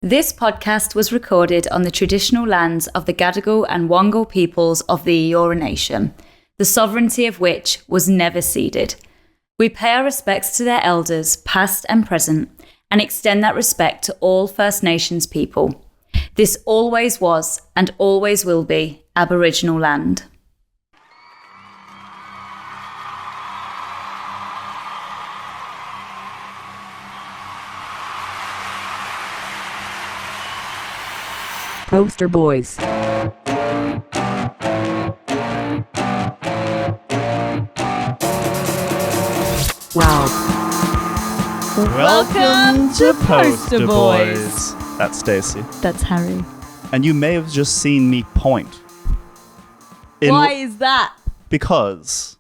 This podcast was recorded on the traditional lands of the Gadigal and Wangal peoples of the Eora Nation, the sovereignty of which was never ceded. We pay our respects to their elders, past and present, and extend that respect to all First Nations people. This always was and always will be Aboriginal land. Poster Boys. Wow. Welcome to Poster Boys. That's Stacey. That's Harry. And you may have just seen me point. Why is that? Because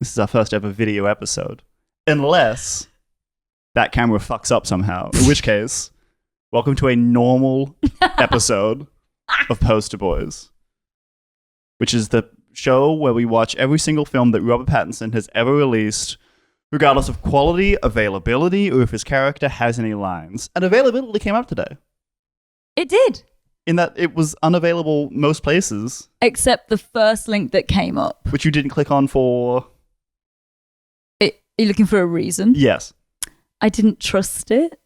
this is our first ever video episode. Unless that camera fucks up somehow. In which case, welcome to a normal episode of Poster Boys, which is the show where we watch every single film that Robert Pattinson has ever released, regardless of quality, availability, or if his character has any lines. And availability came up today. It did. In that it was unavailable most places. Except the first link that came up. Which you didn't click on for... Are you looking for a reason? Yes. I didn't trust it.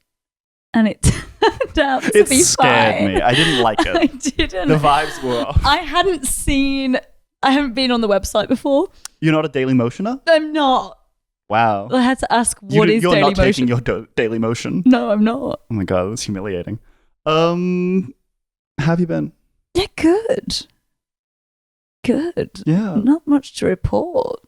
And it turned out to be scared fine. me. I didn't like it. I didn't. The vibes were off. I haven't been on the website before. You're not a Daily Motioner? I'm not. Wow. I had to ask, what is You're Daily not Motion? taking your Daily Motion? No, I'm not. Oh my god, that's humiliating. How have you been? Yeah, good. Good. Yeah. Not much to report.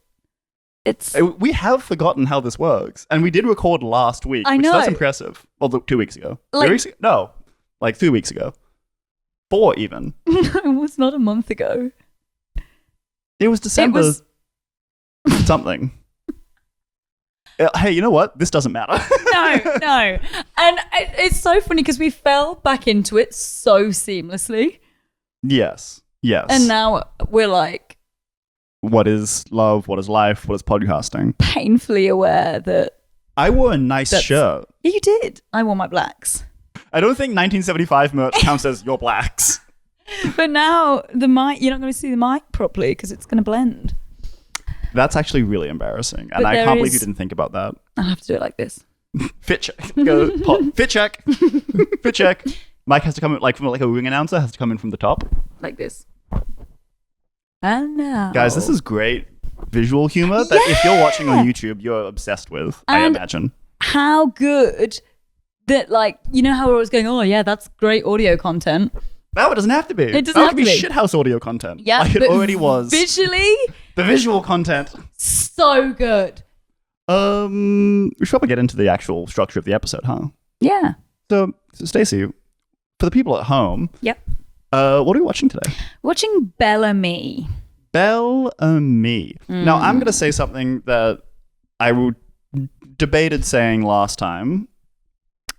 We have forgotten how this works. And we did record last week. I know. Which that's impressive. Well, 2 weeks ago. Like- 3 weeks ago? No. Like 3 weeks ago. 4 even. No, it was not a month ago. It was December something. Hey, you know what? This doesn't matter. No. And it's so funny because we fell back into it so seamlessly. Yes. And now we're like... What is love? What is life? What is podcasting? Painfully aware that... I wore a nice shirt. You did. I wore my blacks. I don't think 1975 merch counts as your blacks. But now the mic, you're not going to see the mic properly because it's going to blend. That's actually really embarrassing. And But I can't believe you didn't think about that. I'll have to do it like this. Fit check. Go, fit check. Fit check. Mike has to come in, like from like a ring announcer, has to come in from the top. Like this. And now. Guys, this is great visual humor that if you're watching on YouTube, you're obsessed with, I imagine. How good that, like, you know how we're always going, oh yeah, that's great audio content. No, it doesn't have to be. It doesn't have to be. Shithouse audio content. Yeah, like it already was. Visually, the visual content. So good. We should probably get into the actual structure of the episode, huh? Yeah. So Stacey, for the people at home, yep. What are we watching today? Watching Bel Ami. Bel Ami. Now, I'm going to say something that I debated saying last time,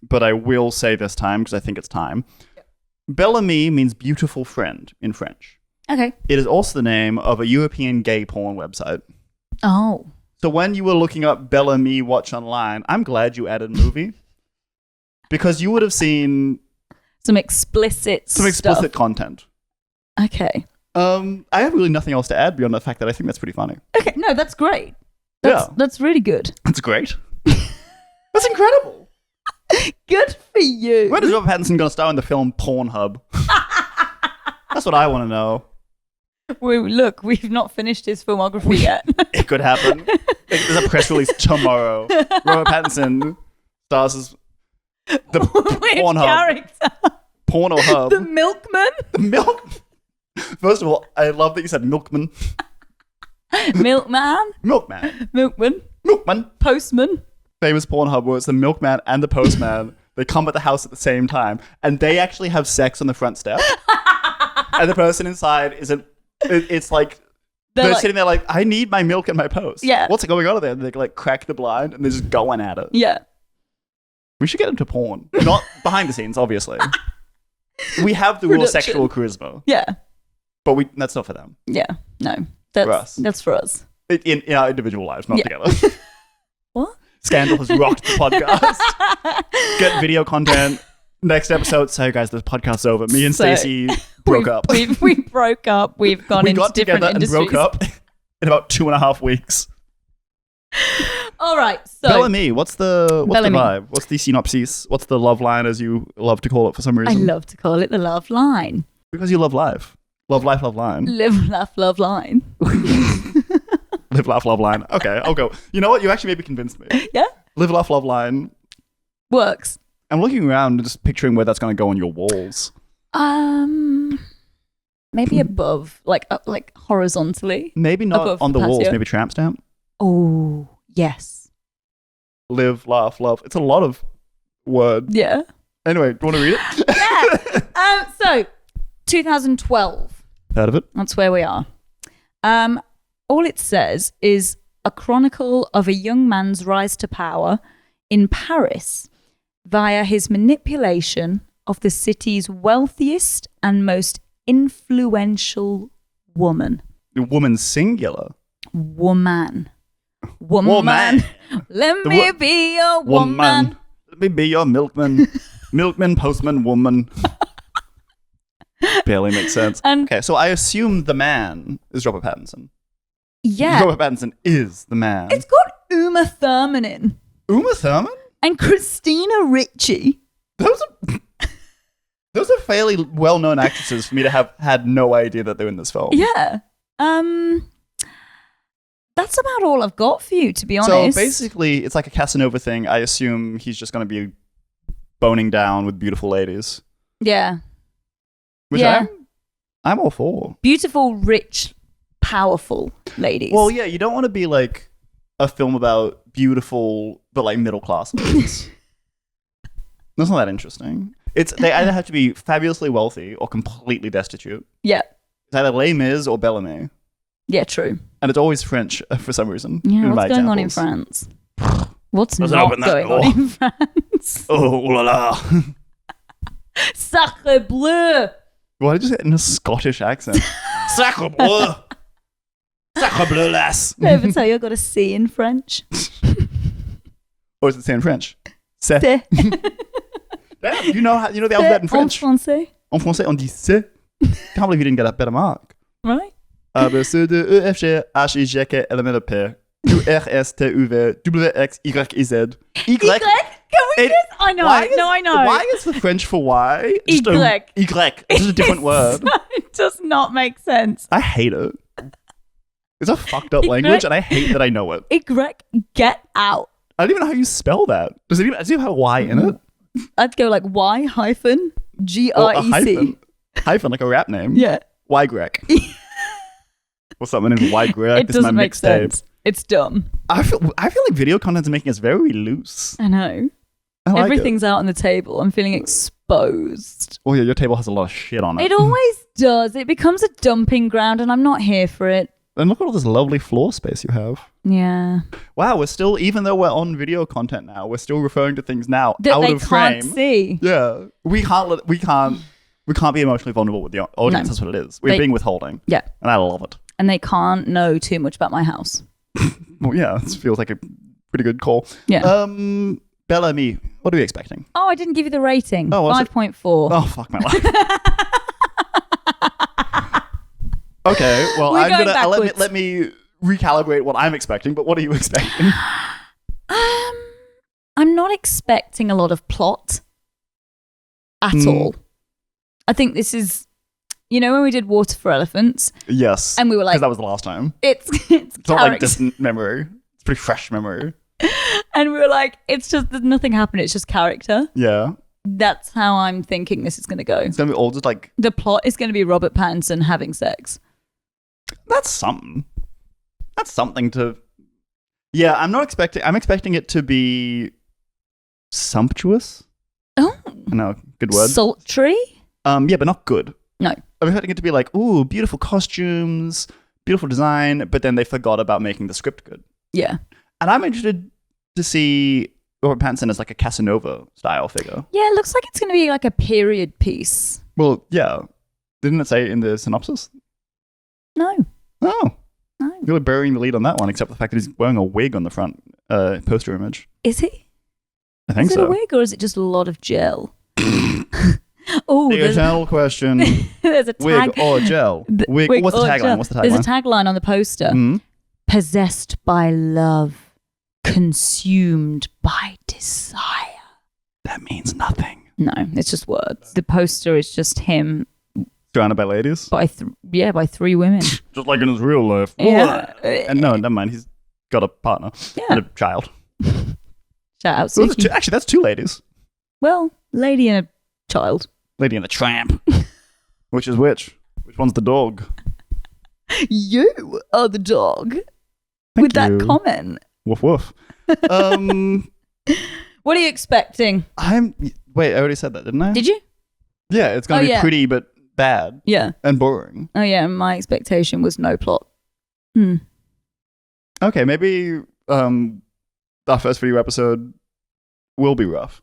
but I will say this time because I think it's time. Yep. Bel Ami means beautiful friend in French. Okay. It is also the name of a European gay porn website. Oh. So when you were looking up Bel Ami Watch Online, I'm glad you added movie because you would have seen... Some explicit content. Okay. I have really nothing else to add beyond the fact that I think that's pretty funny. Okay, no, that's great. That's really good. That's great. That's incredible. Good for you. When is Robert Pattinson going to star in the film Pornhub? That's what I want to know. We've not finished his filmography yet. It could happen. There's a press release tomorrow. Robert Pattinson stars as the Pornhub character. Porno hub. The milkman. The milk. First of all, I love that you said milkman. Milkman. Milkman. Postman. Famous Pornhub where it's the milkman and the postman. They come at the house at the same time, and they actually have sex on the front step. And the person inside isn't. It's like they're sitting there like, I need my milk and my post. Yeah. What's going on there? And they like crack the blind and they're just going at it. Yeah. We should get into porn. Not behind the scenes, obviously. We have the real sexual charisma. Yeah. But that's not for them. Yeah. No. That's for us. That's for us. In our individual lives, not together. What? Scandal has rocked the podcast. Get video content. Next episode. So, guys, the podcast's over. Me and Stacey broke up. We broke up. We've gone into got different together industries. and broke up in about 2.5 weeks. All right. So Bel Ami, what's the Bel Ami. vibe? What's the synopsis? What's the love line, as you love to call it for some I reason? love to call it the love line. Because you love life. Love life, love line. Live, laugh, love line. Live, laugh, love line. Okay, I'll go. You know what? You actually maybe convinced me. Yeah. Live, laugh, love line. Works. I'm looking around and just picturing where that's going to go on your walls. Maybe above, like horizontally. Maybe not Above on the the walls. patio. Maybe tramp stamp. Oh, yes. Live, laugh, love. It's a lot of words. Yeah. Anyway, do you want to read it? Yeah. So 2012. Heard of it? That's where we are. All it says is a chronicle of a young man's rise to power in Paris via his manipulation of the city's wealthiest and most influential woman. Woman singular. Woman. Woman. Let me be your woman. Let me be your milkman. Milkman, postman, woman. Barely makes sense. And- Okay, so I assume the man is Robert Pattinson. Yeah. Robert Pattinson is the man. It's got Uma Thurman in. Uma Thurman? And Christina Ricci. Those are fairly well-known actresses for me to have had no idea that they're in this film. Yeah. That's about all I've got for you, to be So honest. basically, it's like a Casanova thing. I assume he's just going to be boning down with beautiful ladies. Yeah. Which Yeah. I'm all for. Beautiful, rich, powerful ladies. Well, yeah, you don't want to be like a film about beautiful but like middle class ladies. That's not that interesting. They either have to be fabulously wealthy or completely destitute. Yeah. It's either Les Mis or Bel Ami. Yeah, true. And it's always French for some reason. Yeah, in my what's going on in examples. France? What's Let's not open that going on door. in France? Oh, ooh la la. Sacre bleu! Why did you say it in a Scottish accent? Sacre bleu. Sacre bleu, lass. Did I ever tell you I got a C in French? Or is it say in French? C'est. C'est. Damn, you know the alphabet in French. En français. En français, on dit c'est. Can't believe you didn't get a better mark. Right? A, B, C, D, E, F, G, H, I, J, K, L, M, N, O, P, Q, R, S, T, U, V, W, X, Y, Z. Y. Can we just... I know. I know. Why? Y is the French for Y. Y. Y. It's just a different word. It does not make sense. I hate it. It's a fucked up Y. language, and I hate that I know it. Y, get out. I don't even know how you spell that. Does it even have a Y in it? I'd go like Y hyphen Or a GREC. hyphen, like a rap name. Yeah. Y Greg. What's up, my name's Y Greg. It This is my doesn't make mixtape. sense. It's dumb. I feel like video content's making us very loose. I know. I like Everything's out on the table. I'm feeling exposed. Oh yeah, your table has a lot of shit on it. It always does. It becomes a dumping ground and I'm not here for it. And look at all this lovely floor space you have. Yeah. Wow, we're still, even though we're on video content now, we're still referring to things now That out they of frame. can't see. Yeah, we can't be emotionally vulnerable with the audience. No. That's what it is. We're They- being withholding, Yeah. and I love it. And they can't know too much about my house. Well, yeah, this feels like a pretty good call. Yeah. Bel Ami, what are we expecting? Oh, I didn't give you the rating. Oh, what's it? 5.4. Oh, fuck my life. Okay, well, We're I'm going gonna backwards. let me recalibrate what I'm expecting. But what are you expecting? I'm not expecting a lot of plot at all. I think this is, when we did Water for Elephants, Yes, and we were like, because that was the last time. it's It's not like character. distant memory. It's pretty fresh memory. And we were like, it's just, there's nothing happening. It's just character. Yeah, That's how I'm thinking this is going to go. it's gonna be all just like The plot is going to be Robert Pattinson having sex. that's something. That's something to. Yeah, I'm expecting it to be sumptuous. Oh, No, good word. sultry? Yeah, but not good. No. I'm expecting it to be like, ooh, beautiful costumes, beautiful design, but then they forgot about making the script good. Yeah. And I'm interested to see Robert Pattinson as like a Casanova style figure. Yeah, it looks like it's going to be like a period piece. Well, yeah. Didn't it say in the synopsis? No. Oh, No. really burying the lead on that one, except for the fact that he's wearing a wig on the front poster image. Is he? I think Is it so. a wig or is it just a lot of gel? Oh, The eternal question. there's a tag. Wig or gel? Wig. What's the or tagline? gel. What's the tagline? There's a tagline on the poster. Mhm. Possessed by love, consumed by desire. That means nothing. No, it's just words. The poster is just him Surrounded by ladies? by by 3 women. Just like in his real life. Yeah. And no, never mind. He's got a partner and a child. Shout out Well, Suki. actually, that's 2 ladies. Well, lady and a child. Lady and the tramp. Which is which? Which one's the dog? You are the dog. Thank With that you. comment. Woof woof. What are you expecting? Wait, I already said that, didn't I? Did you? Yeah, it's going to be yeah. pretty but bad Yeah. and boring. Oh, yeah. My expectation was no plot. Okay, maybe our first video episode will be rough.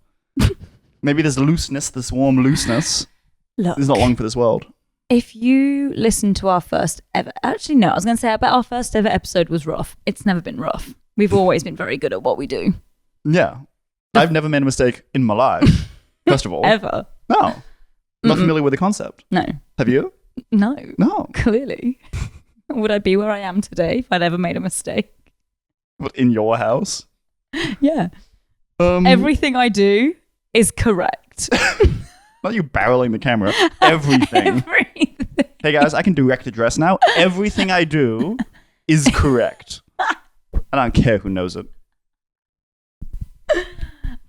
Maybe there's looseness, this warm looseness. Look, It's not long for this world. if you listen to our first ever... Actually, no. I was going to say, I bet our first ever episode was rough. It's never been rough. We've always been very good at what we do. Yeah. I've never made a mistake in my life, first of all. Ever. No. Not familiar with the concept. No. Have you? No. No. Clearly. Would I be where I am today if I'd ever made a mistake? But in your house? Yeah. Um, Everything I do is correct. Not you barreling the camera. Everything. Everything. Hey guys, I can direct address now. Everything I do is correct. I don't care who knows it.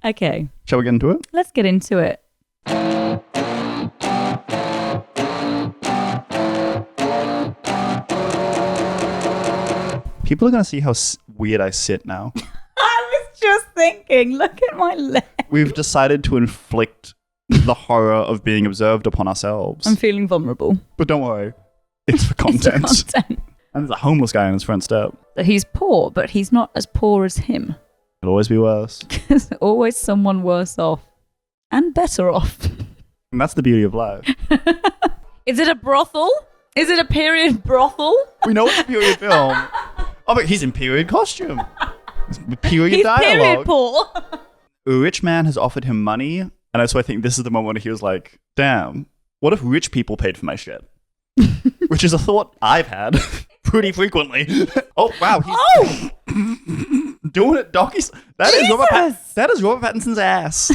Okay. Shall we get into it? Let's get into it. People are going to see how weird I sit now. I was just thinking, look at my leg. We've decided to inflict the horror of being observed upon ourselves. I'm feeling vulnerable. But don't worry, it's for It's the content. content. And there's a homeless guy on his front step. He's poor, but he's not as poor as him. It'll always be worse. There's always someone worse off. And better off. And that's the beauty of life. Is it a brothel? Is it a period brothel? We know it's a period film. Oh, but he's in period costume. Period He's dialogue. period poor. A rich man has offered him money, and so I think this is the moment when he was like, damn, what if rich people paid for my shit? Which is a thought I've had pretty frequently. Oh, wow. He's doing it doggy. That is Robert Pattinson's ass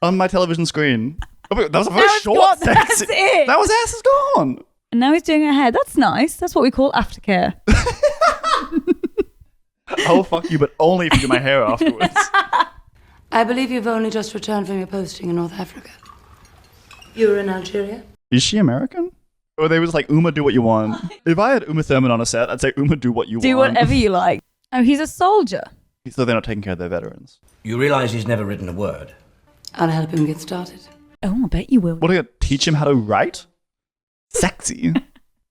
on my television screen. Oh, that was a very short sex. That's it. That was ass is gone. And now he's doing her hair. That's nice. That's what we call aftercare. I'll fuck you, but only if you do my hair afterwards. I believe you've only just returned from your posting in North Africa. You were in Algeria? Is she American? Or they was like, Uma, do what you want. If I had Uma Thurman on a set, I'd say, Uma, do what you want. Do whatever you like. Oh, he's a soldier. So they're not taking care of their veterans. You realise he's never written a word? I'll help him get started. Oh, I bet you will. What are you going to teach him how to write? Sexy.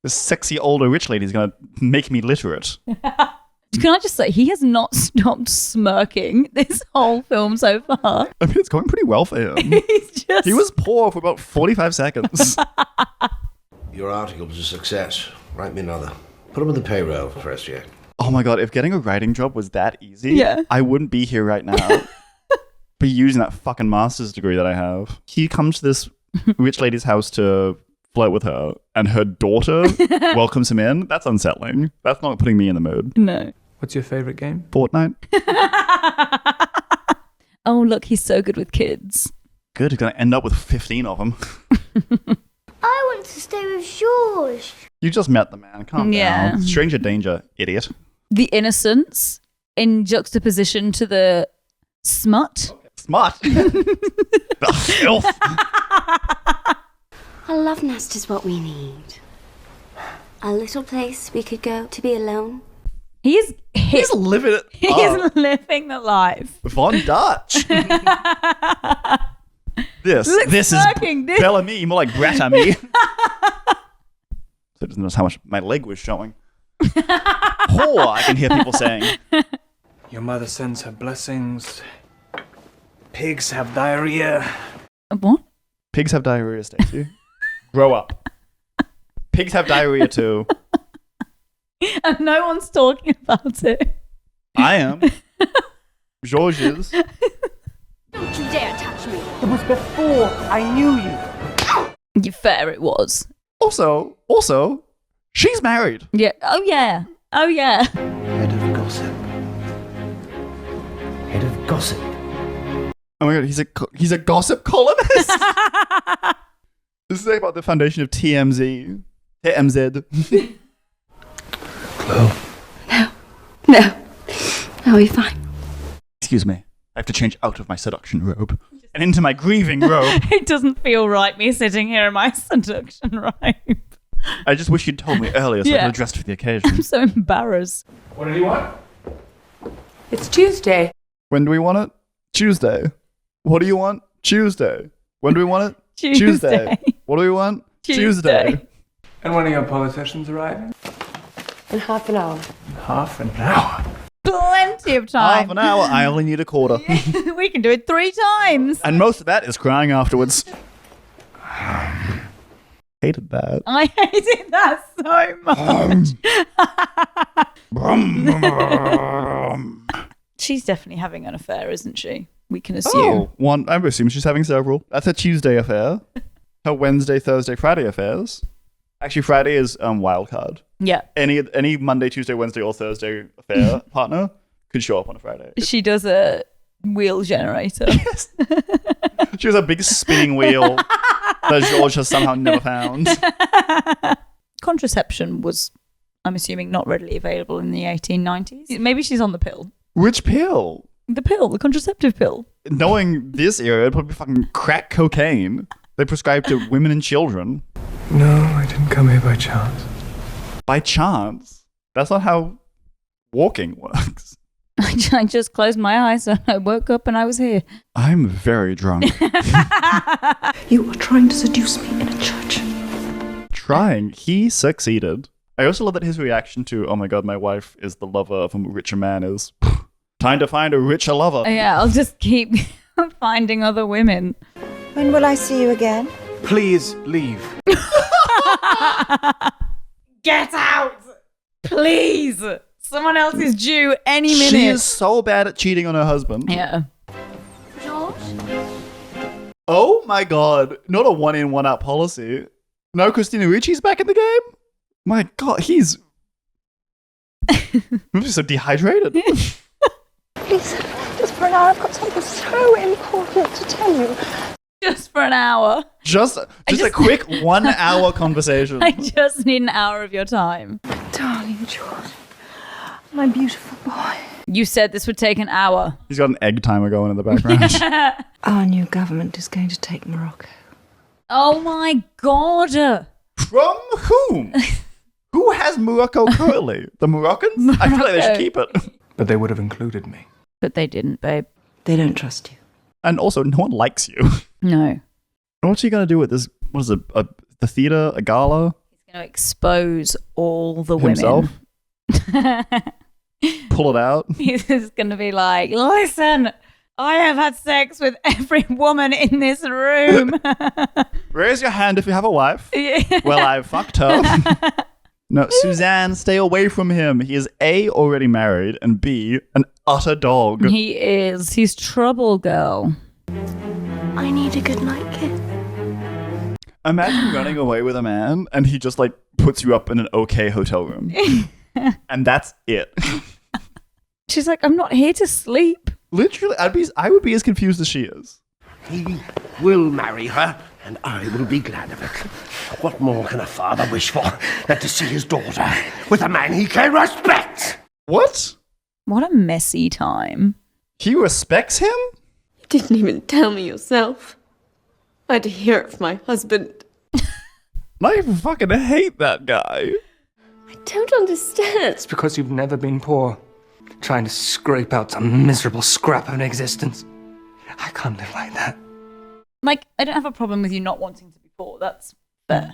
This sexy older rich lady's going to make me literate. Can I just say, he has not stopped smirking this whole film so far. I mean, it's going pretty well for him. He was poor for about 45 seconds. Your article was a success. Write me another. Put him on the payroll for SGA. Oh my God, if getting a writing job was that easy, Yeah. I wouldn't be here right now. Be using that fucking master's degree that I have. He comes to this rich lady's house to flirt with her, and her daughter welcomes him in. That's unsettling. That's not putting me in the mood. No. What's your favourite game? Fortnite. Oh, look, he's so good with kids. Good, he's going to end up with 15 of them. I want to stay with George. You just met the man. Calm Yeah. down. Stranger danger, idiot. The innocence in juxtaposition to the smut. Smart. The filth. A love nest is what we need. A little place we could go to be alone. He's living it He's living the life. Von Dutch. This Look, is smirking, this- Bel Ami, more like Brat Ami. So it doesn't notice how much my leg was showing. Whore, I can hear people saying. Your mother sends her blessings. Pigs have diarrhea. What? Pigs have diarrhea, Stacey. Grow up. Pigs have diarrhea too. And no one's talking about it. I am. George is. Don't you dare touch me. It was before I knew you. Yeah, fair it was. Also, she's married. Yeah. Oh yeah. Head of gossip. Head of gossip. Oh my god, he's a gossip columnist. This is about the foundation of TMZ. TMZ. Chloe. No. I'll be fine. Excuse me. I have to change out of my seduction robe and into my grieving robe. It doesn't feel right me sitting here in my seduction robe. I just wish you'd told me earlier so I Yeah. could have dressed for the occasion. I'm so embarrassed. What did you want? It's Tuesday. When do we want it? Tuesday. What do you want? Tuesday. When do we want it? Tuesday. What do we want? Tuesday. And when are your politicians arriving? In half an hour. Half an hour. Plenty of Half time. an hour. I only need a quarter. We can do it 3 times. And most of that is crying afterwards. Hated that. I hated that so much. She's definitely having an affair, isn't she? We can assume. Oh, one. I assume she's having several. That's her Tuesday affair. Her Wednesday, Thursday, Friday affairs. Actually, Friday is wild card. Yeah. Any Monday, Tuesday, Wednesday, or Thursday affair partner could show up on a Friday. She does a wheel generator. Yes. She has a big spinning wheel that George has somehow never found. Contraception was, I'm assuming, not readily available in the 1890s. Maybe she's on the pill. Which pill? The contraceptive pill. Knowing this era, it'd probably be fucking crack cocaine they prescribe to women and children. No, I didn't come here by chance. By chance? That's not how walking works. I just closed my eyes and I woke up and I was here. I'm very drunk. You are trying to seduce me in a church. Trying. He succeeded. I also love that his reaction to, oh my god, my wife is the lover of a richer man is, time to find a richer lover. Yeah, I'll just keep finding other women. When will I see you again? Please leave. Get out! Please! Someone else is due any minute. She is so bad at cheating on her husband. Yeah. George? Oh my god. Not a one in, one out policy. No, Christina Ricci's back in the game? My god, he's so dehydrated. Please, just for an hour, I've got something so important to tell you. Just for an hour. Just a quick 1 hour conversation. I just need an hour of your time. Darling George, my beautiful boy. You said this would take an hour. He's got an egg timer going in the background. Our new government is going to take Morocco. Oh my god. From whom? Who has Morocco currently? The Moroccans? I feel like they should keep it. But they would have included me. But they didn't, babe. They don't trust you. And also, no one likes you. No. What's he going to do with this? What is it? The theater? A gala? He's going to expose all the Himself? women. Pull it out? He's going to be like, listen, I have had sex with every woman in this room. Raise your hand if you have a wife. Yeah. Well, I fucked her. No, Suzanne, stay away from him. He is A, already married, and B, an utter dog. He is. He's trouble, girl. I need a good night kiss. Imagine running away with a man and he just like puts you up in an okay hotel room. And that's it. She's like, I'm not here to sleep. Literally, I would be as confused as she is. He will marry her, and I will be glad of it. What more can a father wish for than to see his daughter with a man he can respect? What? What a messy time. He respects him? You didn't even tell me yourself. I had to hear it from my husband. I fucking hate that guy. I don't understand. It's because you've never been poor, trying to scrape out some miserable scrap of an existence. I can't live like that. Like, I don't have a problem with you not wanting to be poor. That's fair.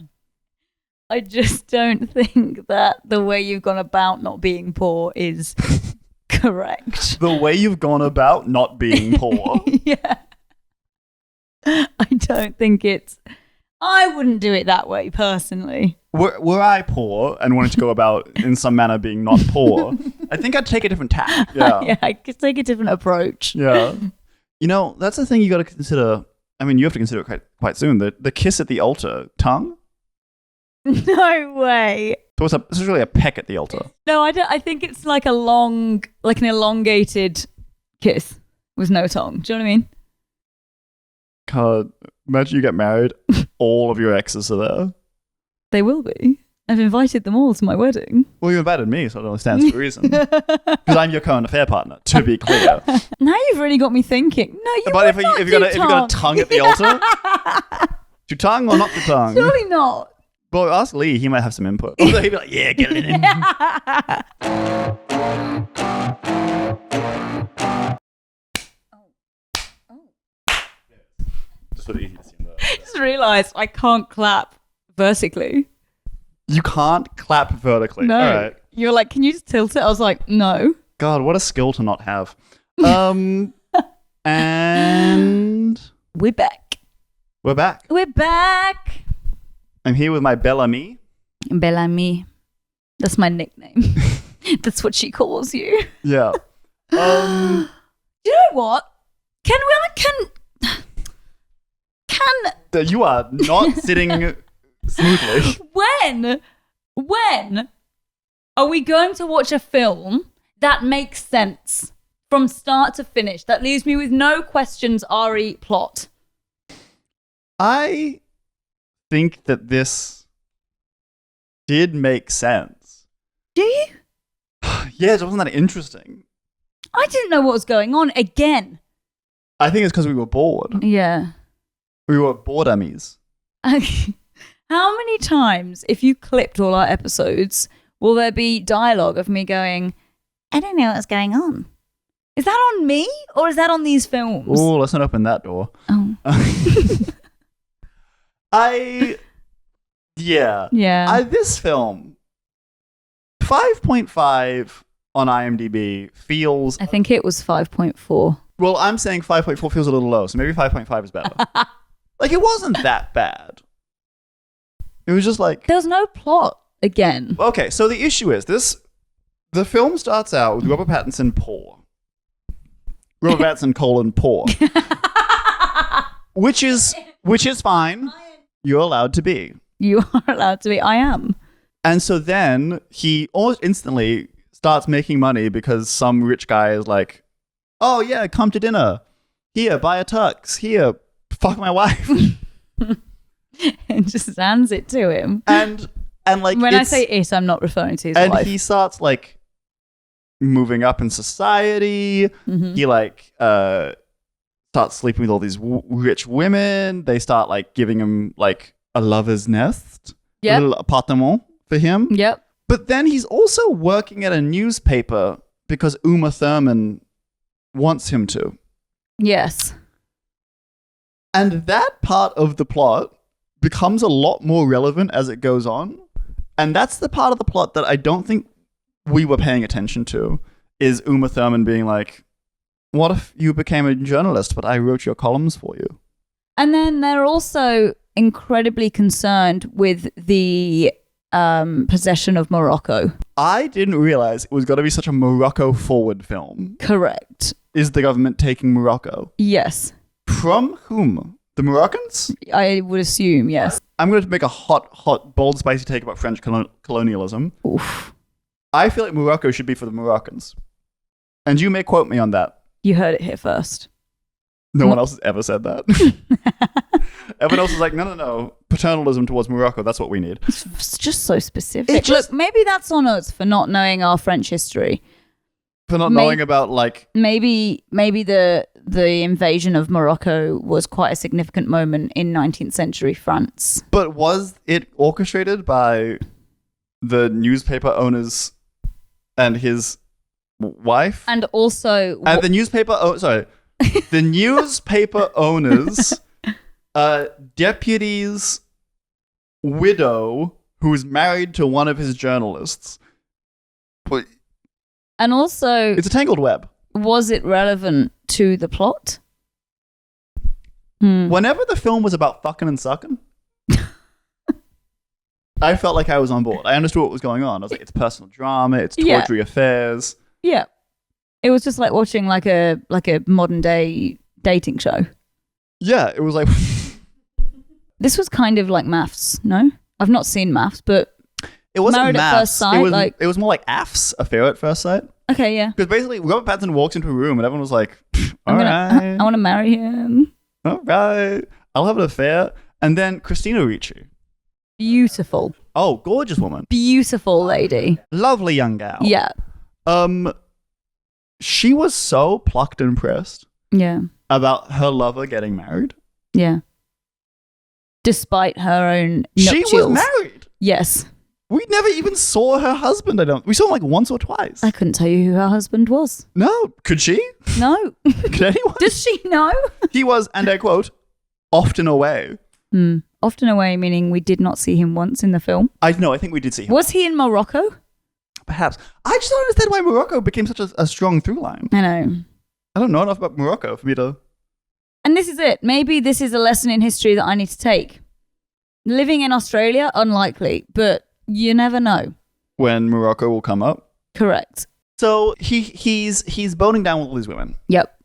I just don't think that the way you've gone about not being poor is correct. The way you've gone about not being poor. Yeah. I don't think it's... I wouldn't do it that way, personally. Were I poor and wanted to go about in some manner being not poor, I think I'd take a different tack. Yeah. Yeah, I could take a different approach. Yeah. You know, that's the thing you got to consider. I mean, you have to consider it quite soon. The kiss at the altar, tongue? No way. So it's really a peck at the altar. No, I don't. I think it's like an elongated kiss with no tongue. Do you know what I mean? God, imagine you get married, all of your exes are there. They will be. I've invited them all to my wedding. Well, you invited me, so I don't understand the reason. Because I'm your current affair partner, to be clear. Now you've really got me thinking. No, you But would not if you've got a tongue at the altar, to tongue or not to tongue? Surely not. Well, ask Lee, he might have some input. Although he'd be like, yeah, get it in. Just sort of easy to see in the... I just realised I can't clap vertically. You can't clap vertically. No. All right. You're like, can you just tilt it? I was like, no. God, what a skill to not have. And We're back. we're back. We're back. I'm here with my Bel Ami. Bel Ami. That's my nickname. That's what she calls you. Yeah. You know what? Can You are not sitting smoothly. when are we going to watch a film that makes sense from start to finish, that leaves me with no questions, re plot? I think that this did make sense. Do you? Yeah, it wasn't that interesting. I didn't know what was going on again. I think it's because we were bored. Yeah. We were bored Emmys. How many times, if you clipped all our episodes, will there be dialogue of me going, I don't know what's going on? Is that on me or is that on these films? Oh, let's not open that door. Oh. Yeah. This film, 5.5 on IMDb feels... I think it was 5.4. Well, I'm saying 5.4 feels a little low, so maybe 5.5 is better. Like, it wasn't that bad. It was just like... There's no plot again. Okay, so the issue is the film starts out with Robert Pattinson poor. Robert Pattinson poor. which is fine. You're allowed to be. You are allowed to be. I am. And so then he almost instantly starts making money because some rich guy is like, oh yeah, come to dinner. Here, buy a tux. Here, fuck my wife. And just hands it to him. And like when I say it, I'm not referring to his wife. And he starts like moving up in society. Mm-hmm. He like starts sleeping with all these rich women. They start like giving him like a lover's nest, a little appartement for him. Yep. But then he's also working at a newspaper because Uma Thurman wants him to. Yes. And that part of the plot becomes a lot more relevant as it goes on. And that's the part of the plot that I don't think we were paying attention to, is Uma Thurman being like, what if you became a journalist, but I wrote your columns for you? And then they're also incredibly concerned with the possession of Morocco. I didn't realize it was going to be such a Morocco-forward film. Correct. Is the government taking Morocco? Yes. From whom? The Moroccans? I would assume, yes. I'm going to make a hot, bold, spicy take about French colonialism. Oof. I feel like Morocco should be for the Moroccans. And you may quote me on that. You heard it here first. No one else has ever said that. Everyone else is like, no. Paternalism towards Morocco, that's what we need. It's just so specific. Look, maybe that's on us for not knowing our French history. For not knowing about, like... Maybe the invasion of Morocco was quite a significant moment in 19th century France. But was it orchestrated by the newspaper owners and his wife? And also... the newspaper... the newspaper owners... deputy's widow who's married to one of his journalists. But and also... It's a tangled web. Was it relevant to the plot? Whenever the film was about fucking and sucking, I felt like I was on board. I understood what was going on. I was like, it's personal drama, it's tawdry affairs. Yeah. It was just like watching like a modern day dating show. Yeah, it was like... This was kind of like Maths, no? I've not seen Maths, but It wasn't Married at maths. First Sight, It was more like AF's, Affair at First Sight. okay, yeah. Because basically, Robert Pattinson walks into a room and everyone was like, all I right, want to marry him. all right, I'll have an affair. And then Christina Ricci. Beautiful. Oh, gorgeous woman. Beautiful lady. Lovely young gal. Yeah. She was so plucked and pressed Yeah. about her lover getting married. Yeah. Despite her own She nuptials. was married. Yes. We never even saw her husband. We saw him like once or twice. I couldn't tell you who her husband was. No, could she? No. Could anyone? Does she know? He was, and I quote, often away. Often away, meaning we did not see him once in the film. I think we did see him. Was he in Morocco? Perhaps. I just don't understand why Morocco became such a strong through line. I know. I don't know enough about Morocco for me to... And this is it. Maybe this is a lesson in history that I need to take. Living in Australia, unlikely, but you never know. When Morocco will come up. Correct. So he's boning down with all these women. Yep.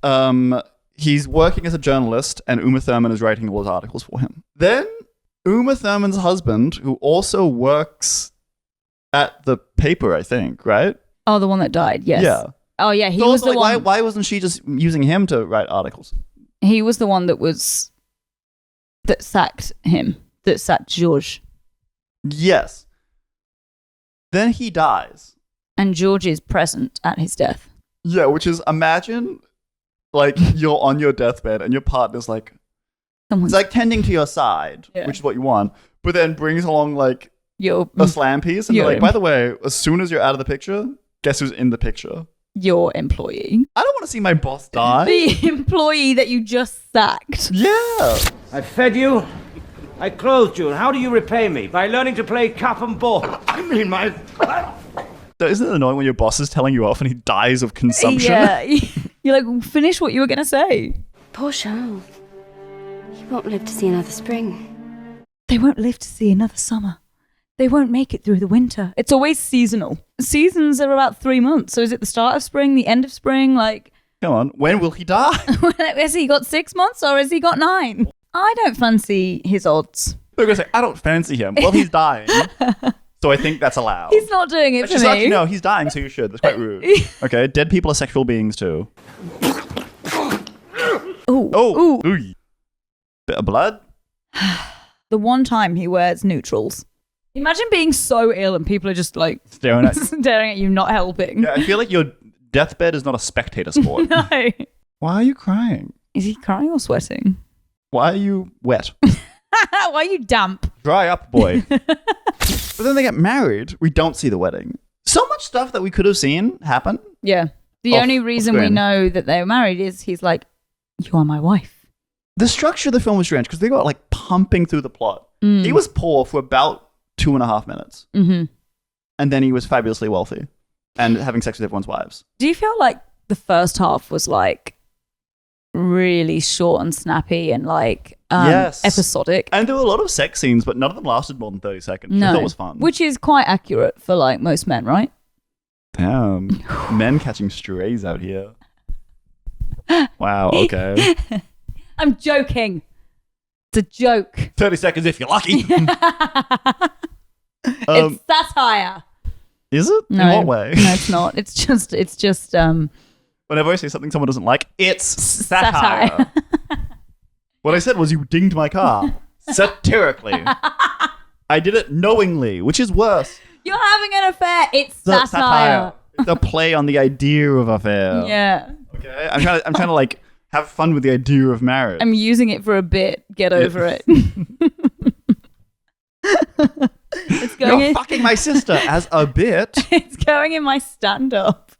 He's working as a journalist, and Uma Thurman is writing all his articles for him. Then Uma Thurman's husband, who also works at the paper, I think, right? Oh, the one that died, yes. Yeah. Oh, yeah, he So was also, the like, one. Why wasn't she just using him to write articles? He was the one that sacked him, that sacked George. Yes. Then he dies. And George is present at his death. Yeah, which is, imagine, like, you're on your deathbed and your partner's like, Someone's it's like tending to your side, Yeah. which is what you want, but then brings along, like, your a slam piece, and they're Your like, by the way, as soon as you're out of the picture, guess who's in the picture? employee. I don't want to see my boss die. The employee that you just sacked. Yeah. I fed you. I clothed you. And how do you repay me? By learning to play cup and ball. I mean, my... So isn't it annoying when your boss is telling you off and he dies of consumption? Yeah. You're like, finish what you were going to say. Poor Charles. He won't live to see another spring. They won't live to see another summer. They won't make it through the winter. It's always seasonal. Seasons are about 3 months. So is it the start of spring, the end of spring? Like, Come on, when will he die? has he got 6 months or has he got 9? I don't fancy his odds. They're going to say, I don't fancy him. Well, he's dying. So I think that's allowed. He's not doing it Which for is me. actually, no, he's dying, so you should. That's quite rude. Okay, dead people are sexual beings too. Ooh. Oh, ooh. Bit of blood? The one time he wears neutrals. Imagine being so ill and people are just like Staring at staring at you, not helping. Yeah, I feel like your deathbed is not a spectator sport. No. Why are you crying? Is he crying or sweating? Why are you wet? Why are you damp? Dry up, boy. But then they get married. We don't see the wedding. So much stuff that we could have seen happen. Yeah. The Off only reason we screen. know that they were married is he's like, you are my wife. The structure of the film was strange because they got like pumping through the plot. Mm. He was poor for about 2.5 minutes. Mm-hmm. And then he was fabulously wealthy and having sex with everyone's wives. Do you feel like the first half was like really short and snappy and like Yes. episodic? And there were a lot of sex scenes, but none of them lasted more than 30 seconds. No. I thought it was fun. Which is quite accurate for like most men, right? Damn. Men catching strays out here. Wow, okay. I'm joking. It's a joke. 30 seconds if you're lucky. It's satire. Is it? No, In what way? No, it's not. It's just Whenever I say something someone doesn't like, it's satire. What I said was you dinged my car. Satirically. I did it knowingly, which is worse. You're having an affair. It's satire. The play on the idea of affair. Yeah. Okay? I'm trying to like have fun with the idea of marriage. I'm using it for a bit. Get over it. It's going You're in. fucking my sister as a bit. It's going in my stand-up.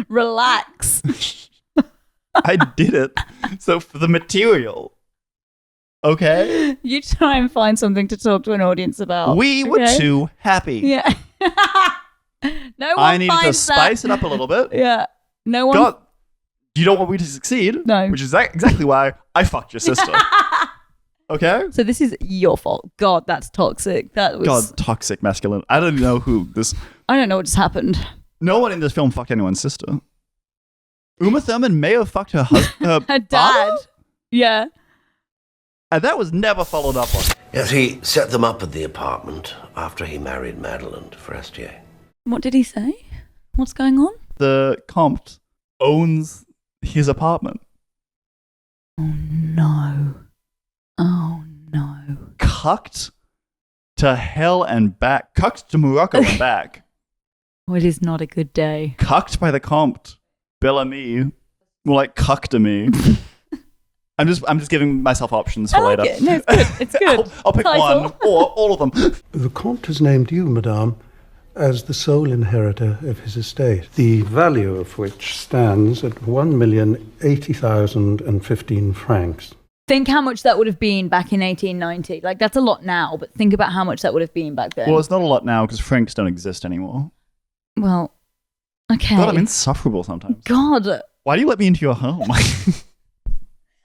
Relax. I did it. So for the material. Okay? You try and find something to talk to an audience about. We were okay? too happy. Yeah. No one I needed to finds spice that. it up a little bit. Yeah. No one. God, you don't want me to succeed? No. Which is exactly why I fucked your sister. Okay? So this is your fault. God, that's toxic. That was. God, toxic masculine. I don't know who this... I don't know what just happened. No one in this film fucked anyone's sister. Uma Thurman may have fucked her husband. Her dad. Yeah. And that was never followed up on. Yes, he set them up at the apartment after he married Madeleine de Forestier. What did he say? What's going on? The Comte owns his apartment. Oh no. Oh no. Cucked to hell and back. Cucked to Morocco and back. Oh, it is not a good day. Cucked by the Comte. Bel Ami. More like cucked to me. I'm just giving myself options for later. It. No, it's good. It's good. I'll pick Title. one or all of them. The Comte has named you, madame, as the sole inheritor of his estate, the value of which stands at 1,080,015 francs. Think how much that would have been back in 1890. Like, that's a lot now, but think about how much that would have been back then. Well, it's not a lot now because francs don't exist anymore. Well, okay. God, I'm insufferable sometimes. God. Why do you let me into your home?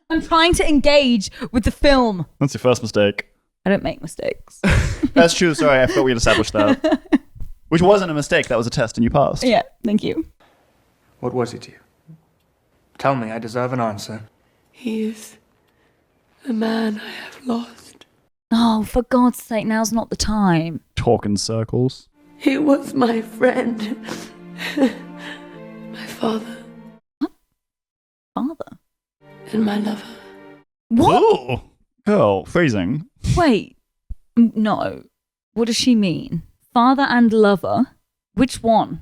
I'm trying to engage with the film. That's your first mistake. I don't make mistakes. That's true. Sorry, I thought we had established that. Which wasn't a mistake. That was a test and you passed. Yeah, thank you. What was it to you? Tell me, I deserve an answer. He is the man I have lost. Oh, for God's sake, now's not the time. Talk in circles. He was my friend. My father. What? Father? And my lover. What? Ooh. Girl, phrasing. Wait. No. What does she mean? Father and lover? Which one?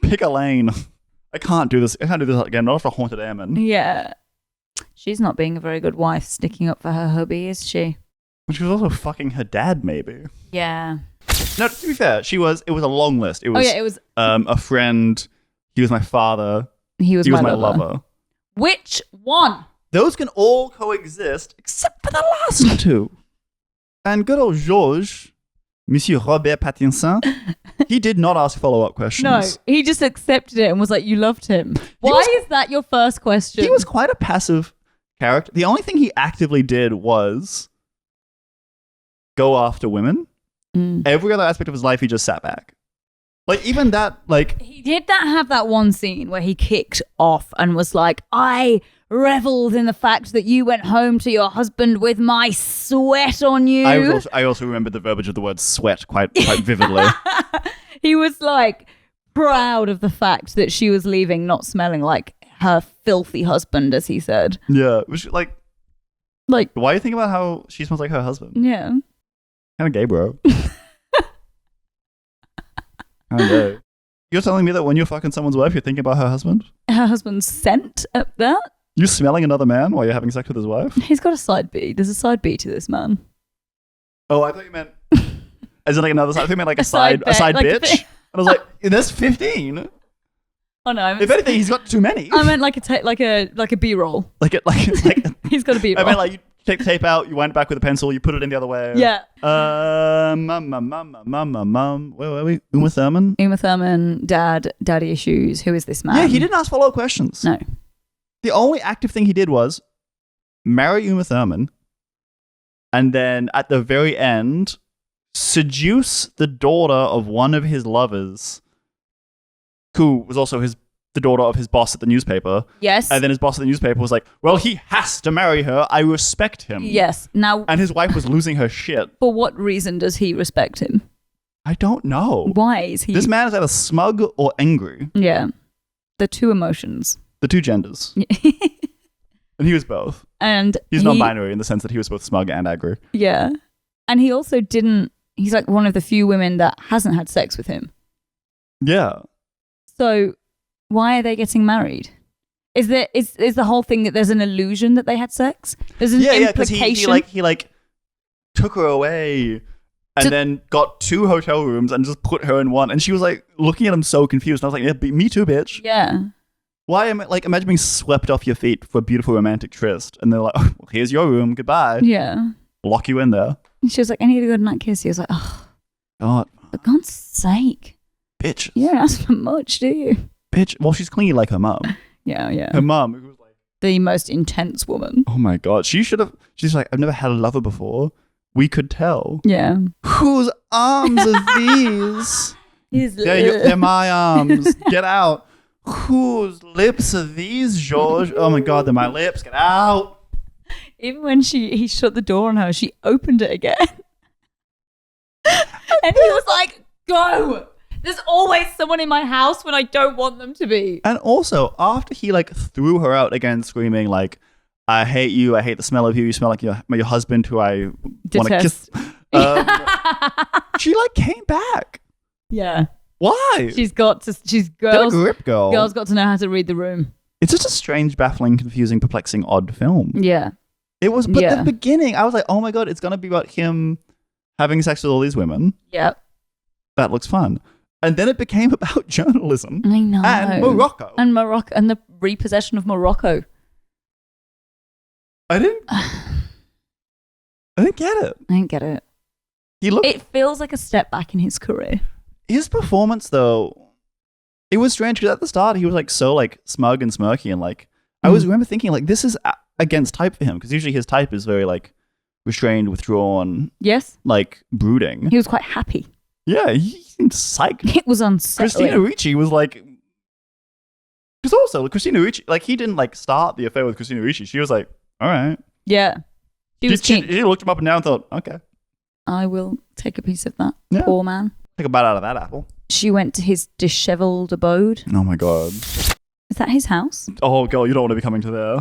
Pick a lane. I can't do this. I can't do this again. Not after Haunted Airman. Yeah. She's not being a very good wife sticking up for her hubby, is she? She was also fucking her dad, maybe. Yeah. No, to be fair, it was a long list. It was, it was a friend. He was my father. He was my lover. lover. Which one? Those can all coexist, except for the last two. And good old Georges, Monsieur Robert Pattinson, he did not ask follow-up questions. No, he just accepted it and was like, you loved him. Why is that your first question? He was quite a passive character. The only thing he actively did was go after women. Every other aspect of his life, he just sat back. Like, even that, like... He did have that one scene where he kicked off and was like, I reveled in the fact that you went home to your husband with my sweat on you. I also remember the verbiage of the word sweat quite vividly. He was like proud of the fact that she was leaving not smelling like her filthy husband, as he said. Yeah. Which, like, why do you think about how she smells like her husband? Yeah. Kind of gay, bro. Kind of gay. You're telling me that when you're fucking someone's wife, you're thinking about her husband? Her husband's scent at that? You smelling another man while you're having sex with his wife? He's got a side B. There's a side B to this man. Oh, I thought you meant... As in like another side? I thought you meant like a side like bitch? And I was like, there's 15. Oh no! If anything, he's got too many. I meant like a B-roll. Like He's got a B-roll. I meant like you take the tape out, you wind it back with a pencil, you put it in the other way. Yeah. Where were we? Uma Thurman. Uma Thurman, daddy issues. Who is this man? Yeah, he didn't ask follow-up questions. No. The only active thing he did was marry Uma Thurman, and then at the very end, seduce the daughter of one of his lovers, who was also the daughter of his boss at the newspaper. Yes. And then his boss at the newspaper was like, well, he has to marry her. I respect him. Yes. Now. And his wife was losing her shit. For what reason does he respect him? I don't know. Why is he? This man is either smug or angry. Yeah. The two emotions. The two genders. And he was both. And he's non-binary in the sense that he was both smug and angry. Yeah. And he also he's like one of the few women that hasn't had sex with him. Yeah. So why are they getting married? Is the whole thing that there's an illusion that they had sex? There's an implication. Yeah, he took her away and then got 2 hotel rooms and just put her in one. And she was like looking at him so confused. And I was like, yeah, me too, bitch. Yeah. Why am I imagine being swept off your feet for a beautiful romantic tryst, and they're like, oh, well, here's your room, goodbye. Yeah. Lock you in there. And she was like, I need a good night kiss. He was like, oh, God. For God's sake. Bitch. You don't ask for much, do you? Bitch. Well, she's clingy like her mum. Yeah. Her mum, who was like the most intense woman. Oh my God. She's like, I've never had a lover before. We could tell. Yeah. Whose arms are these? They're my arms. Get out. Whose lips are these, George? Oh my God, they're my lips. Get out. Even when he shut the door on her, she opened it again. And he was like, go! There's always someone in my house when I don't want them to be. And also, after he like threw her out again, screaming like, I hate you, I hate the smell of you, you smell like your husband who I want to kiss. She like came back. Yeah. Why? She's girls. Get a grip, girl. Girls got to know how to read the room. It's just a strange, baffling, confusing, perplexing, odd film. Yeah. It was, but the beginning, I was like, oh my God, it's going to be about him having sex with all these women. Yep. That looks fun. And then it became about journalism. I know. And Morocco. And the repossession of Morocco. I didn't get it. I didn't get it. It feels like a step back in his career. His performance, though, it was strange because at the start he was like so like smug and smirky and like I remember thinking like this is against type for him because usually his type is very like restrained, withdrawn, yes, like brooding. He was quite happy. Yeah, he seemed psyched. It was unsettling. Christina Ricci was like, because also Christina Ricci, like he didn't like start the affair with Christina Ricci. She was like, all right, yeah, she looked him up and down and thought, okay, I will take a piece of that. Yeah. Poor man. Take a bite out of that apple. She went to his disheveled abode. Oh my God. Is that his house? Oh girl, you don't want to be coming to there.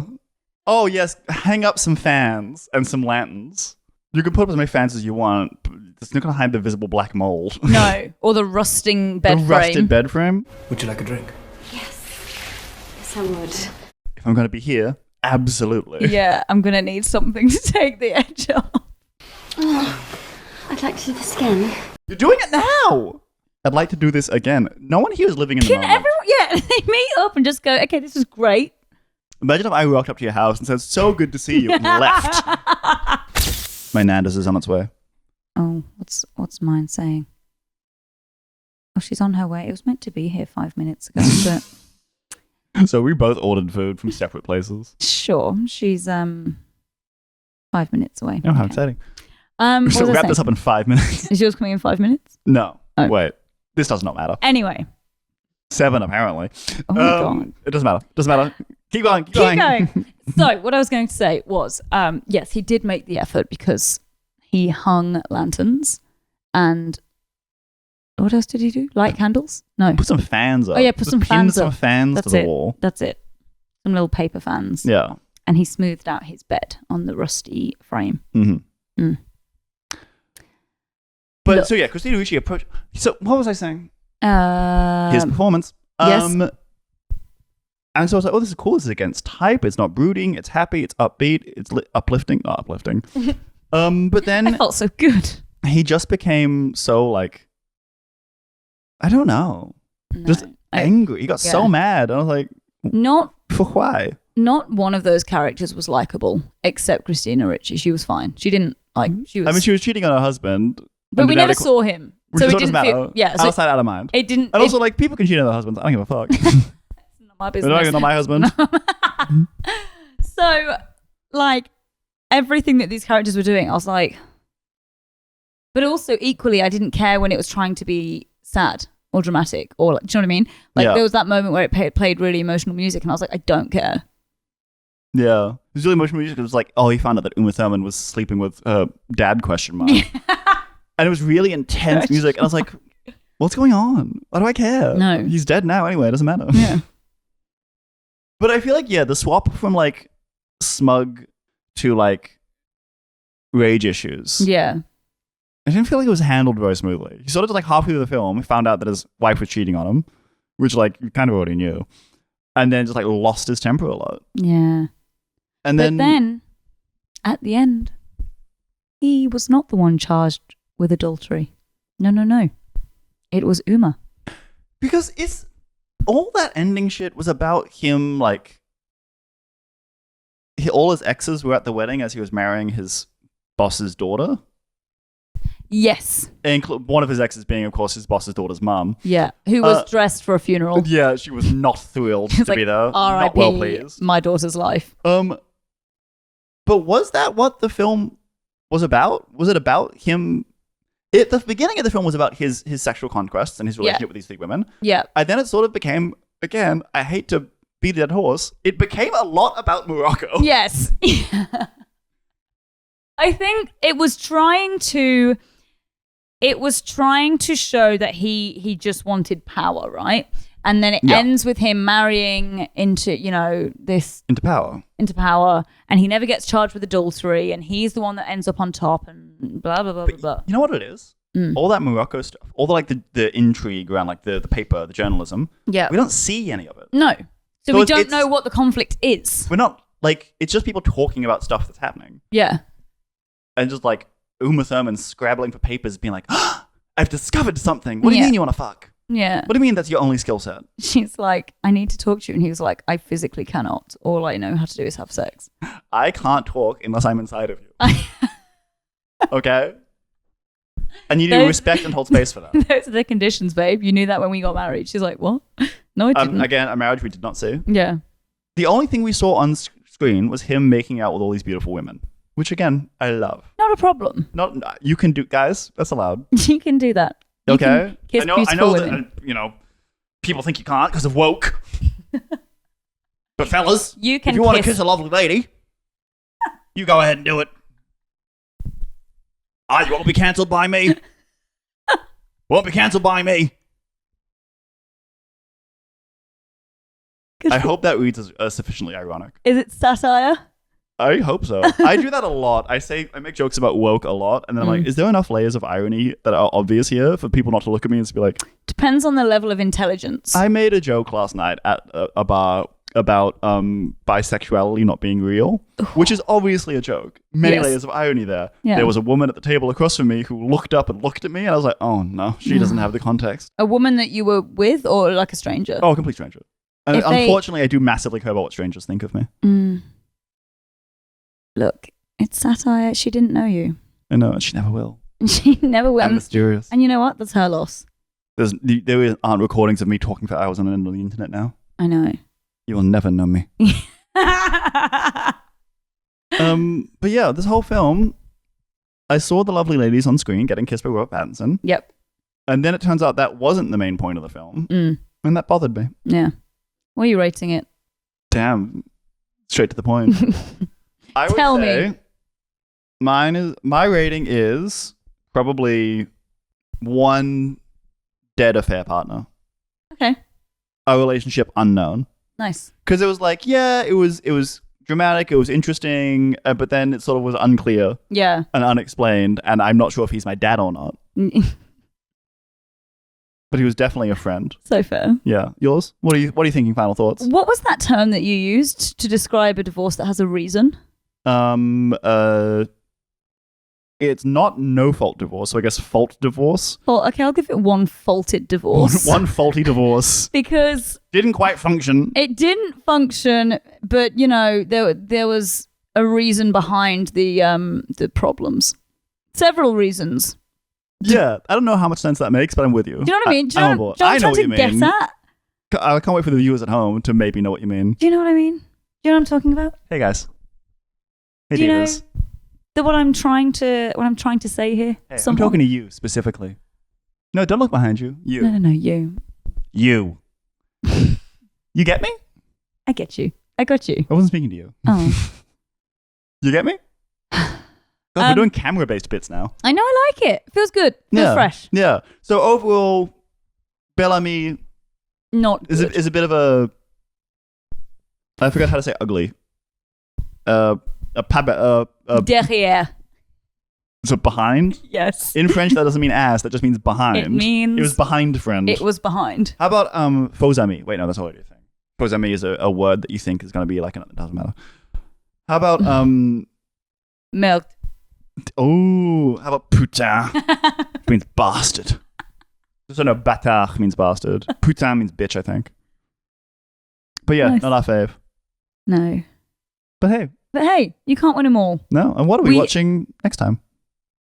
Oh yes, hang up some fans and some lanterns. You can put up as many fans as you want. But it's not going to hide the visible black mold. No, or the rusting bed frame. The rusted bed frame. Would you like a drink? Yes, I would. If I'm going to be here, absolutely. Yeah, I'm going to need something to take the edge off. Oh, I'd like to do this again. You're doing it now! I'd like to do this again. No one here is living in the moment. They meet up and just go, okay, this is great. Imagine if I walked up to your house and said, so good to see you, and left. My Nandas is on its way. Oh, what's mine saying? Oh, she's on her way. It was meant to be here 5 minutes ago, but... So we both ordered food from separate places. Sure. She's 5 minutes away. Oh, how exciting. So wrap this up in 5 minutes. Is yours coming in 5 minutes? No. Oh. Wait. This does not matter. Anyway. 7, apparently. Oh my God. It doesn't matter. Doesn't matter. Keep going. Keep going. So what I was going to say was, yes, he did make the effort because he hung lanterns and what else did he do? Light candles? No. Put some fans up. Oh yeah, put some fans up. Some fans to the wall. That's it. Some little paper fans. Yeah. And he smoothed out his bed on the rusty frame. Mm-hmm. Mm. But Look. so yeah, Christina Ricci approached. So what was I saying? His performance. Yes. And so I was like, oh, this is cool. This is against type. It's not brooding. It's happy. It's upbeat. It's uplifting. Not uplifting. But then I felt so good. He just became so like, I don't know, just angry. He got so mad. And I was like, for why? Not one of those characters was likable, except Christina Ricci. She was fine. She didn't like. She was. I mean, she was cheating on her husband, but we never saw him. So it didn't matter. Yeah, so outside, out of mind. It didn't. And also, like, people can cheat on their husbands. I don't give a fuck. It's not my business. It's not my husband. So, like, everything that these characters were doing, I was like, but also equally, I didn't care when it was trying to be sad or dramatic or, like, do you know what I mean? Like, there was that moment where it played really emotional music, and I was like, I don't care. Yeah, it was really emotional music. It was like, oh, he found out that Uma Thurman was sleeping with her dad ? And it was really intense music. And I was like, what's going on? Why do I care? No. He's dead now anyway. It doesn't matter. Yeah. But I feel like, the swap from like smug to like rage issues. Yeah. I didn't feel like it was handled very smoothly. He sort of just like halfway through the film, he found out that his wife was cheating on him, which like you kind of already knew. And then just like lost his temper a lot. Yeah. And but then at the end, he was not the one charged with adultery. No. It was Uma. Because it's all that ending shit was about him, like, all his exes were at the wedding as he was marrying his boss's daughter. Yes. And one of his exes being, of course, his boss's daughter's mum. Yeah, who was dressed for a funeral. Yeah, she was not thrilled to be there. Not well pleased. My daughter's life. But was that what the film was about? Was it about him? The beginning of the film was about his sexual conquests and his relationship with these 3 women. Yeah. And then it sort of became, again, I hate to beat a dead horse, it became a lot about Morocco. Yes. I think it was trying to show that he just wanted power, right? And then it ends with him marrying into Into power, and he never gets charged with adultery, and he's the one that ends up on top, and blah blah blah blah blah. You know what it is? All that Morocco stuff, all the intrigue around like the paper, the journalism. Yeah, we don't see any of it. No, so we don't know what the conflict is. We're not like it's just people talking about stuff that's happening. Yeah, and just like Uma Thurman scrabbling for papers, being like, oh, "I've discovered something." What do you mean you want to fuck? Yeah. What do you mean that's your only skill set? She's like, I need to talk to you. And he was like, I physically cannot. All I know how to do is have sex. I can't talk unless I'm inside of you. Okay? And you need to respect and hold space for that. Those are the conditions, babe. You knew that when we got married. She's like, what? No, I didn't. Again, a marriage we did not see. Yeah. The only thing we saw on screen was him making out with all these beautiful women, which again, I love. Not a problem. You can do, guys, that's allowed. You can do that. Okay. I know that people think you can't because of woke. But fellas, if you want to kiss a lovely lady, you go ahead and do it. You won't be cancelled by me. Won't be cancelled by me. I hope that reads as sufficiently ironic. Is it satire? I hope so. I do that a lot. I make jokes about woke a lot, and then I'm like, is there enough layers of irony that are obvious here for people not to look at me and just be like... Depends on the level of intelligence. I made a joke last night at a bar about bisexuality not being real, which is obviously a joke. Many layers of irony there. Yeah. There was a woman at the table across from me who looked up and looked at me, and I was like, oh no, she doesn't have the context. A woman that you were with, or like a stranger? Oh, a complete stranger. And unfortunately, I do massively care about what strangers think of me. Look, it's satire. She didn't know you. I know, and she never will. She never will. I'm mysterious. And you know what? That's her loss. There aren't recordings of me talking for hours on the internet now. I know. You will never know me. But yeah, this whole film, I saw the lovely ladies on screen getting kissed by Robert Pattinson. Yep. And then it turns out that wasn't the main point of the film. And that bothered me. Yeah. What are you rating it? Damn. Straight to the point. I would Tell say me. My rating is probably 1 dead affair partner. Okay. A relationship unknown. Nice. Because it was like, yeah, it was dramatic, it was interesting, but then it sort of was unclear. Yeah. And unexplained, and I'm not sure if he's my dad or not. But he was definitely a friend. So fair. Yeah. Yours? What are you thinking? Final thoughts? What was that term that you used to describe a divorce that has a reason? It's not no fault divorce, so I guess fault divorce. Well, okay, I'll give it one faulted divorce. One faulty divorce. Because didn't quite function. It didn't function, but there was a reason behind the problems. Several reasons. Yeah, I don't know how much sense that makes, but I'm with you. Do you know what I mean? I'm on board. I know what you mean. Get at? I can't wait for the viewers at home to maybe know what you mean. Do you know what I mean? Do you know what I'm talking about? Hey guys. Hey, do you know what I'm trying to say here? Hey, I'm talking to you specifically. No, don't look behind you. You. No, you. You. You get me? I get you. I got you. I wasn't speaking to you. Oh. You get me? God, we're doing camera-based bits now. I know, I like it. Feels good. Feels fresh. Yeah. So overall, Bel Ami is a bit of a... I forgot how to say ugly. Derrière. So behind? Yes. In French, that doesn't mean ass. That just means behind. It means... It was behind friend. It was behind. How about faux ami? Wait, no, that's already a thing. Faux ami is a word that you think is going to be like... It doesn't matter. How about... Milk. Oh, how about putain? Which means bastard. So no, bâtard means bastard. Putain means bitch, I think. But yeah, not our fave. No. But hey, you can't win them all. No, and what are we watching next time?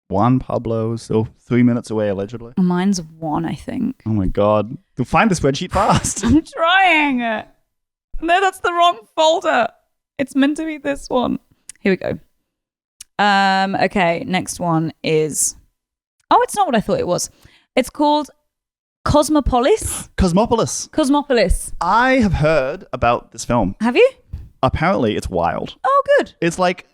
Juan Pablo, still 3 minutes away, allegedly. Mine's 1, I think. Oh my god. You'll find the spreadsheet fast. I'm trying. No, that's the wrong folder. It's meant to be this one. Here we go. Okay, next one is... Oh, it's not what I thought it was. It's called Cosmopolis. Cosmopolis. I have heard about this film. Have you? Apparently, it's wild. Oh, good. It's like...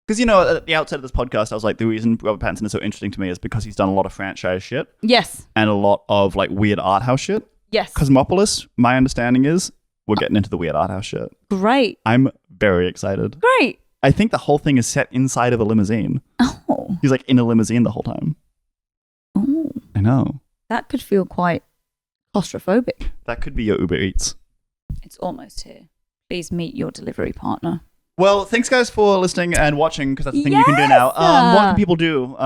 Because, at the outset of this podcast, I was like, the reason Robert Pattinson is so interesting to me is because he's done a lot of franchise shit. Yes. And a lot of, like, weird art house shit. Yes. Cosmopolis, my understanding is, we're getting into the weird art house shit. Great. I'm very excited. Great. I think the whole thing is set inside of a limousine. Oh. He's, like, in a limousine the whole time. Oh. I know. That could feel quite claustrophobic. That could be your Uber Eats. It's almost here. Please meet your delivery partner. Well, thanks, guys, for listening and watching, because that's the thing you can do now. What can people do?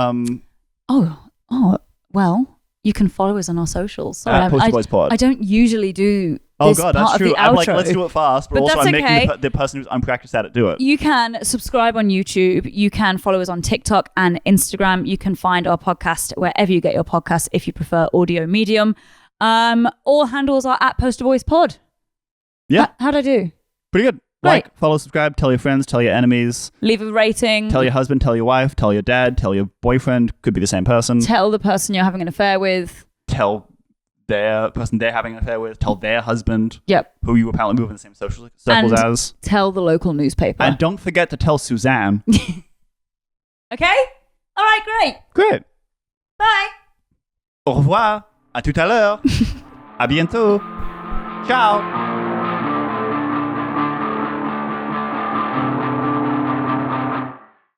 Well, you can follow us on our socials. Sorry, Poster Boys Pod. I don't usually do Oh, this God, part that's true. of the I'm like, outro. let's do it fast, but also that's I'm making okay. the person who's unpracticed at it do it. You can subscribe on YouTube. You can follow us on TikTok and Instagram. You can find our podcast wherever you get your podcasts if you prefer audio medium. All handles are at Poster Boys Pod. Yeah. How'd I do? Pretty good. Great. Like, follow, subscribe, tell your friends, tell your enemies. Leave a rating. Tell your husband, tell your wife, tell your dad, tell your boyfriend. Could be the same person. Tell the person you're having an affair with. Tell their person they're having an affair with. Tell their husband. Yep. Who you apparently move in the same social circles And as. tell the local newspaper. And don't forget to tell Suzanne. Okay? All right, great. Great. Bye. Au revoir. À tout à l'heure. À bientôt. Ciao.